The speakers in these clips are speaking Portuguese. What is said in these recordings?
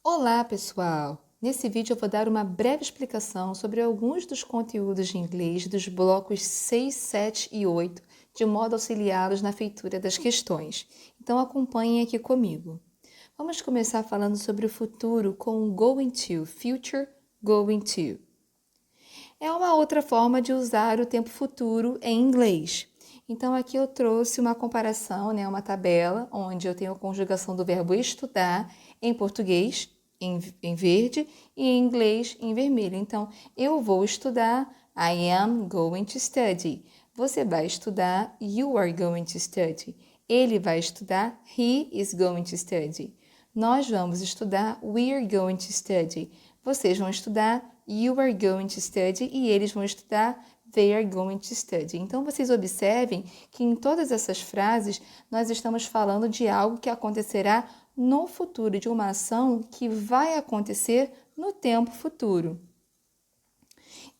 Olá, pessoal! Nesse vídeo eu vou dar uma breve explicação sobre alguns dos conteúdos de inglês dos blocos 6, 7 e 8, de modo a auxiliá-los na feitura das questões. Então acompanhem aqui comigo. Vamos começar falando sobre o futuro com o going to, future going to. É uma outra forma de usar o tempo futuro em inglês. Então aqui eu trouxe uma comparação, uma tabela, onde eu tenho a conjugação do verbo estudar em português, em verde, e em inglês, em vermelho. Então, eu vou estudar, I am going to study. Você vai estudar, you are going to study. Ele vai estudar, he is going to study. Nós vamos estudar, we are going to study. Vocês vão estudar, you are going to study, e eles vão estudar, they are going to study. Então, vocês observem que em todas essas frases, nós estamos falando de algo que acontecerá no futuro, de uma ação que vai acontecer no tempo futuro.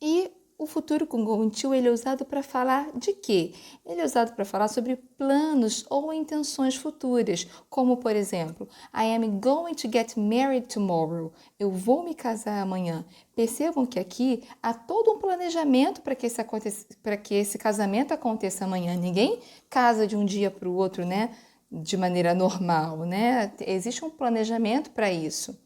E o futuro com going to, ele é usado para falar de quê? Ele é usado para falar sobre planos ou intenções futuras, como, por exemplo, I am going to get married tomorrow. Eu vou me casar amanhã. Percebam que aqui há todo um planejamento para que esse casamento aconteça amanhã. Ninguém casa de um dia para o outro, de maneira normal, Existe um planejamento para isso.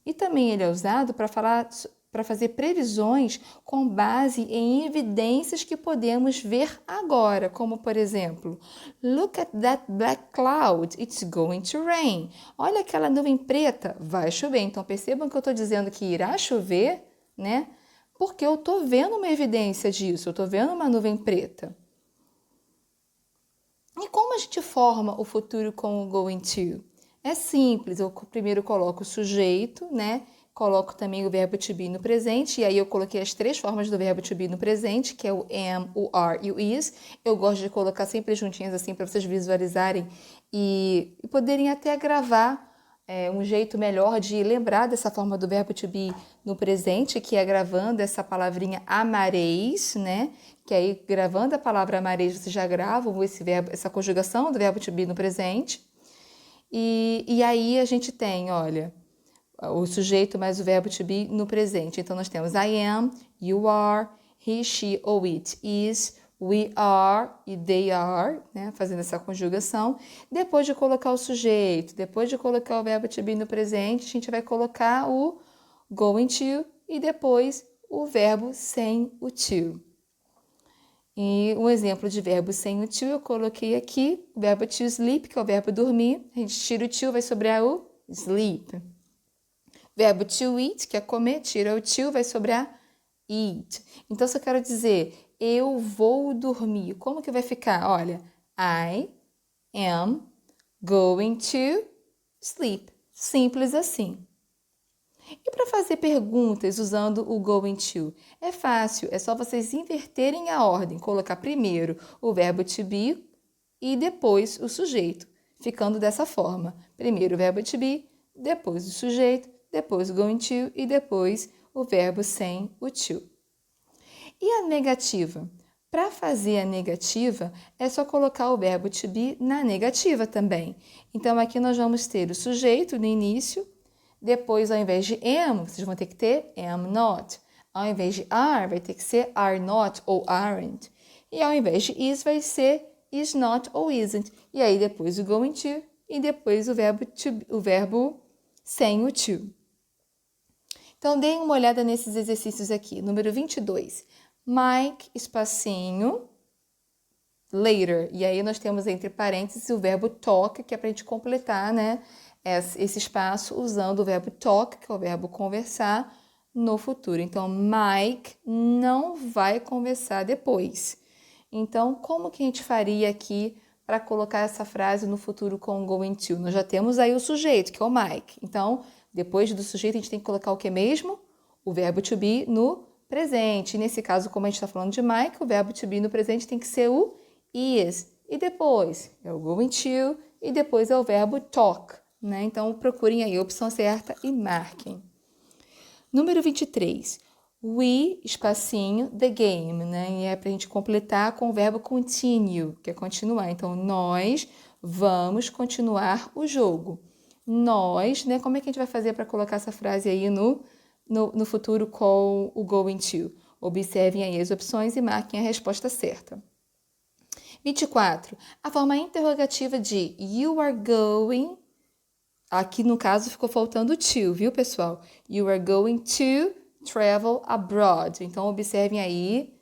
E também ele é usado para fazer previsões com base em evidências que podemos ver agora, como por exemplo, look at that black cloud, it's going to rain. Olha aquela nuvem preta, vai chover. Então percebam que eu estou dizendo que irá chover, porque eu estou vendo uma evidência disso, eu estou vendo uma nuvem preta. E como a gente forma o futuro com o going to? É simples, eu primeiro coloco o sujeito, Coloco também o verbo to be no presente, e aí eu coloquei as três formas do verbo to be no presente, que é o am, o are e o is. Eu gosto de colocar sempre juntinhas assim para vocês visualizarem e poderem até gravar um jeito melhor de lembrar dessa forma do verbo to be no presente, que é gravando essa palavrinha amareis, Que aí, gravando a palavra amareis, vocês já gravam essa conjugação do verbo to be no presente. E aí a gente tem, olha, o sujeito mais o verbo to be no presente. Então, nós temos I am, you are, he, she ou it is, we are e they are, fazendo essa conjugação. Depois de colocar o sujeito, depois de colocar o verbo to be no presente, a gente vai colocar o going to e depois o verbo sem o to. E um exemplo de verbo sem o to eu coloquei aqui, o verbo to sleep, que é o verbo dormir. A gente tira o to, vai sobrar o sleep. Verbo to eat, que é comer, tira o to, vai sobrar eat. Então, se eu quero dizer, eu vou dormir, como que vai ficar? Olha, I am going to sleep. Simples assim. E para fazer perguntas usando o going to? É fácil, é só vocês inverterem a ordem, colocar primeiro o verbo to be e depois o sujeito, ficando dessa forma. Primeiro o verbo to be, depois o sujeito, depois o going to e depois o verbo sem o to. E a negativa? Para fazer a negativa, é só colocar o verbo to be na negativa também. Então, aqui nós vamos ter o sujeito no início, depois, ao invés de am, vocês vão ter que ter am not. Ao invés de are, vai ter que ser are not ou aren't. E ao invés de is, vai ser is not ou isn't. E aí, depois o going to e depois o verbo sem o to. Então, deem uma olhada nesses exercícios aqui. Número 22. Mike, espacinho, later. E aí, nós temos entre parênteses o verbo talk, que é para a gente completar, esse espaço usando o verbo talk, que é o verbo conversar, no futuro. Então, Mike não vai conversar depois. Então, como que a gente faria aqui para colocar essa frase no futuro com going to? Nós já temos aí o sujeito, que é o Mike. Então, depois do sujeito, a gente tem que colocar o que mesmo? O verbo to be no presente. E nesse caso, como a gente está falando de Mike, o verbo to be no presente tem que ser o is. E depois é o going to e depois é o verbo talk. Então, procurem aí a opção certa e marquem. Número 23. We, espacinho, the game, E é para a gente completar com o verbo continue, que é continuar. Então, nós vamos continuar o jogo. nós, né? Como é que a gente vai fazer para colocar essa frase aí no futuro com o going to? Observem aí as opções e marquem a resposta certa. 24. A forma interrogativa de you are going. Aqui no caso ficou faltando to, viu, pessoal? You are going to travel abroad. Então, observem aí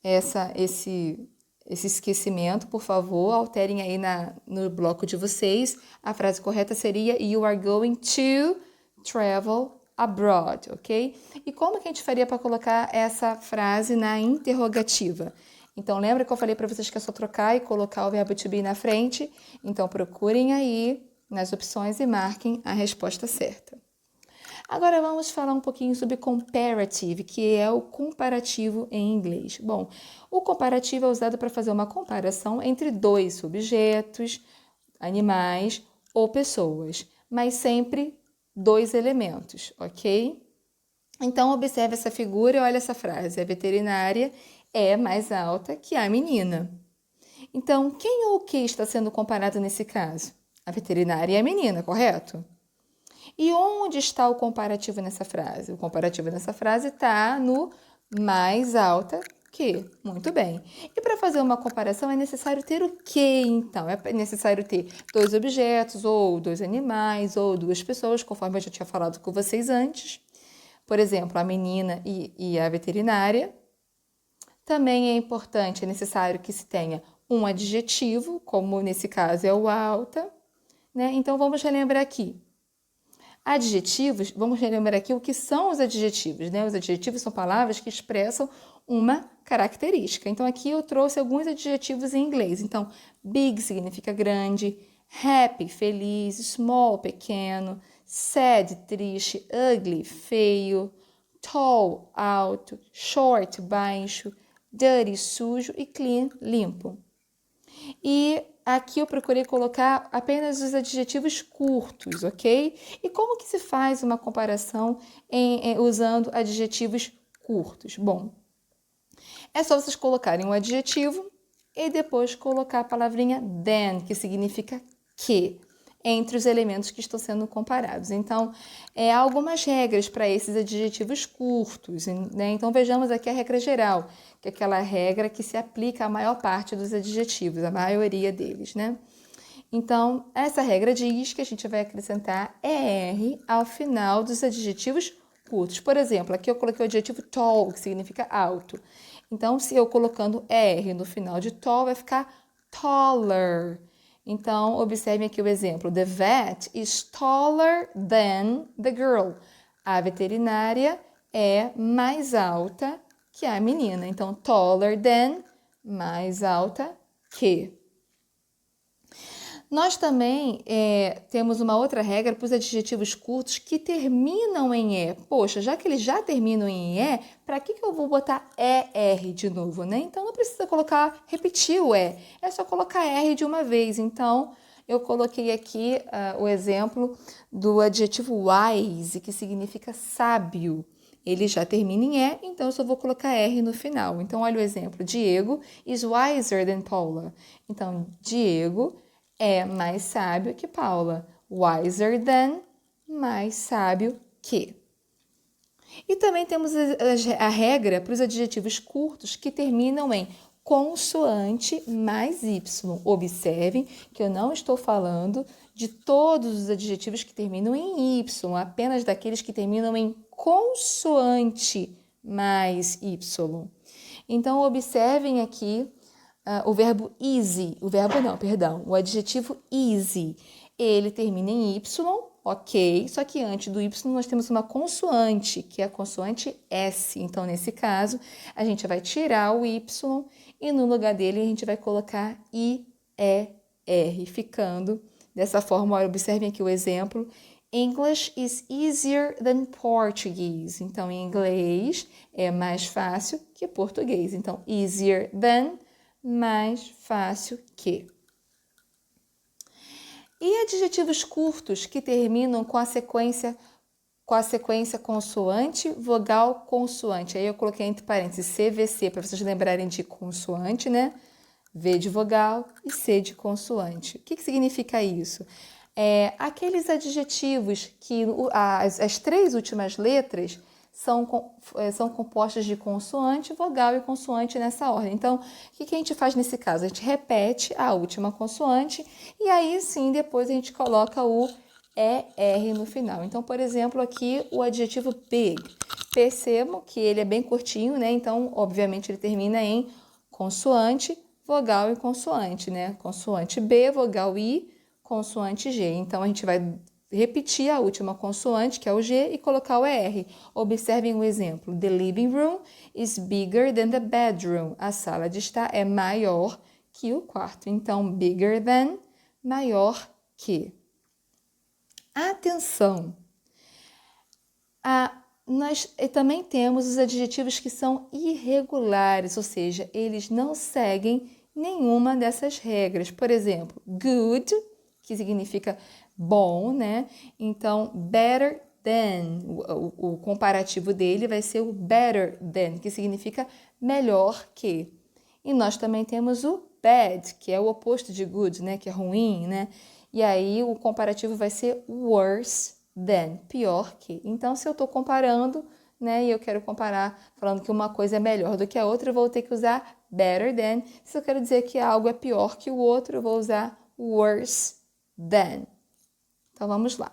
esse esquecimento, por favor. Alterem aí no bloco de vocês. A frase correta seria you are going to travel abroad, ok? E como que a gente faria para colocar essa frase na interrogativa? Então, lembra que eu falei para vocês que é só trocar e colocar o verbo to be na frente? Então, procurem aí nas opções e marquem a resposta certa. Agora vamos falar um pouquinho sobre comparative, que é o comparativo em inglês. Bom, o comparativo é usado para fazer uma comparação entre dois objetos, animais ou pessoas, mas sempre dois elementos, ok? Então, observe essa figura e olha essa frase. A veterinária é mais alta que a menina. Então, quem ou o que está sendo comparado nesse caso? A veterinária e a menina, correto? E onde está o comparativo nessa frase? O comparativo nessa frase está no mais alta que. Muito bem. E para fazer uma comparação é necessário ter o que, então? É necessário ter dois objetos, ou dois animais, ou duas pessoas, conforme eu já tinha falado com vocês antes. Por exemplo, a menina e a veterinária. Também é importante, é necessário que se tenha um adjetivo, como nesse caso é o alta, né? Então, vamos relembrar aqui. Adjetivos, vamos relembrar aqui o que são os adjetivos, né? Os adjetivos são palavras que expressam uma característica. Então, aqui eu trouxe alguns adjetivos em inglês. Então, big significa grande, happy, feliz, small, pequeno, sad, triste, ugly, feio, tall, alto, short, baixo, dirty, sujo e clean, limpo. E aqui eu procurei colocar apenas os adjetivos curtos, ok? E como que se faz uma comparação usando adjetivos curtos? Bom, é só vocês colocarem um adjetivo e depois colocar a palavrinha than, que significa que, entre os elementos que estão sendo comparados. Então, há algumas regras para esses adjetivos curtos, né? Então, vejamos aqui a regra geral, que é aquela regra que se aplica à maior parte dos adjetivos, a maioria deles, né? Então, essa regra diz que a gente vai acrescentar ER ao final dos adjetivos curtos. Por exemplo, aqui eu coloquei o adjetivo tall, que significa alto. Então, se eu colocando ER no final de tall, vai ficar taller. Então, observem aqui o exemplo. The vet is taller than the girl. A veterinária é mais alta que a menina. Então, taller than, mais alta que. Nós também temos uma outra regra para os adjetivos curtos que terminam em E. Poxa, já que eles já terminam em E, para que eu vou botar ER de novo, né? Então, não precisa repetir o E. É só colocar R de uma vez. Então, eu coloquei aqui o exemplo do adjetivo wise, que significa sábio. Ele já termina em E, então eu só vou colocar R no final. Então, olha o exemplo. Diego is wiser than Paula. Então, Diego é mais sábio que Paula. Wiser than, mais sábio que. E também temos a regra para os adjetivos curtos que terminam em consoante mais Y. Observem que eu não estou falando de todos os adjetivos que terminam em Y, apenas daqueles que terminam em consoante mais Y. Então, observem aqui o verbo easy, o adjetivo easy, ele termina em Y, ok, só que antes do Y nós temos uma consoante, que é a consoante S. Então, nesse caso, a gente vai tirar o Y e no lugar dele a gente vai colocar IER, ficando dessa forma. Olha, observem aqui o exemplo. English is easier than Portuguese. Então, em inglês é mais fácil que português. Então, easier than, mais fácil que. E adjetivos curtos que terminam com a sequência consoante, vogal, consoante. Aí eu coloquei entre parênteses CVC, para vocês lembrarem de consoante, né? V de vogal e C de consoante. O que significa isso? Aqueles adjetivos que as 3 últimas letras são compostas de consoante, vogal e consoante nessa ordem. Então, o que a gente faz nesse caso? A gente repete a última consoante e aí sim depois a gente coloca o ER no final. Então, por exemplo, aqui o adjetivo big. Percebam que ele é bem curtinho, né? Então, obviamente, ele termina em consoante, vogal e consoante, né? Consoante B, vogal I, consoante G. Então, a gente vai repetir a última consoante, que é o G, e colocar o ER. Observem o exemplo. The living room is bigger than the bedroom. A sala de estar é maior que o quarto. Então, bigger than, maior que. Atenção! Nós também temos os adjetivos que são irregulares, ou seja, eles não seguem nenhuma dessas regras. Por exemplo, good, que significa bom, né? Então, better than, o comparativo dele vai ser o better than, que significa melhor que. E nós também temos o bad, que é o oposto de good, né? Que é ruim, né? E aí o comparativo vai ser worse than, pior que. Então, se eu estou comparando, né, e eu quero comparar falando que uma coisa é melhor do que a outra, eu vou ter que usar better than. Se eu quero dizer que algo é pior que o outro, eu vou usar worse than. Então, vamos lá.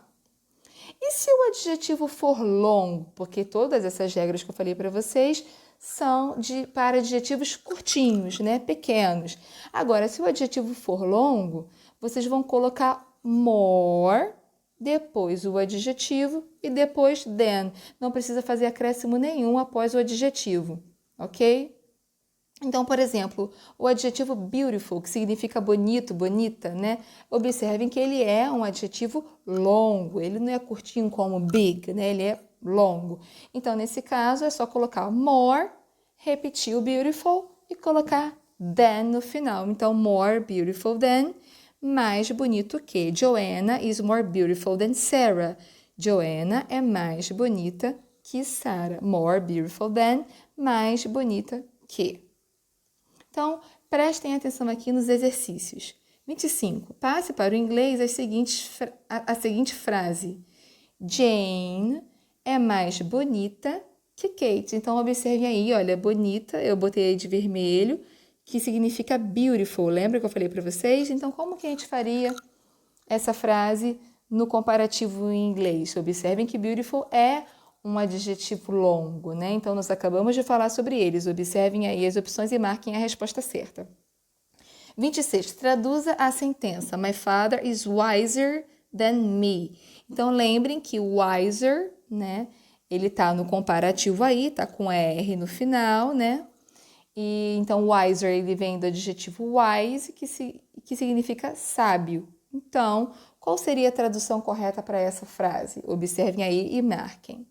E se o adjetivo for longo? Porque todas essas regras que eu falei para vocês são para adjetivos curtinhos, né, pequenos. Agora, se o adjetivo for longo, vocês vão colocar more, depois o adjetivo e depois than. Não precisa fazer acréscimo nenhum após o adjetivo, ok? Então, por exemplo, o adjetivo beautiful, que significa bonito, bonita, né? Observem que ele é um adjetivo longo, ele não é curtinho como big, né? Ele é longo. Então, nesse caso, é só colocar more, repetir o beautiful e colocar than no final. Então, more beautiful than, mais bonito que. Joanna is more beautiful than Sarah. Joanna é mais bonita que Sarah. More beautiful than, mais bonita que. Então, prestem atenção aqui nos exercícios. 25. Passe para o inglês a seguinte frase. Jane é mais bonita que Kate. Então, observem aí, olha, bonita, eu botei aí de vermelho, que significa beautiful. Lembra que eu falei para vocês? Então, como que a gente faria essa frase no comparativo em inglês? Observem que beautiful é um adjetivo longo, né? Então, nós acabamos de falar sobre eles. Observem aí as opções e marquem a resposta certa. 26. Traduza a sentença. My father is wiser than me. Então, lembrem que wiser, né? Ele tá no comparativo aí, tá com R no final, né? E então, wiser, ele vem do adjetivo wise, que significa sábio. Então, qual seria a tradução correta para essa frase? Observem aí e marquem.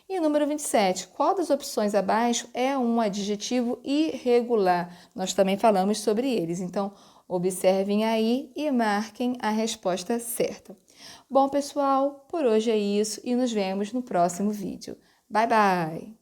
E o número 27, qual das opções abaixo é um adjetivo irregular? Nós também falamos sobre eles, então observem aí e marquem a resposta certa. Bom, pessoal, por hoje é isso e nos vemos no próximo vídeo. Bye, bye!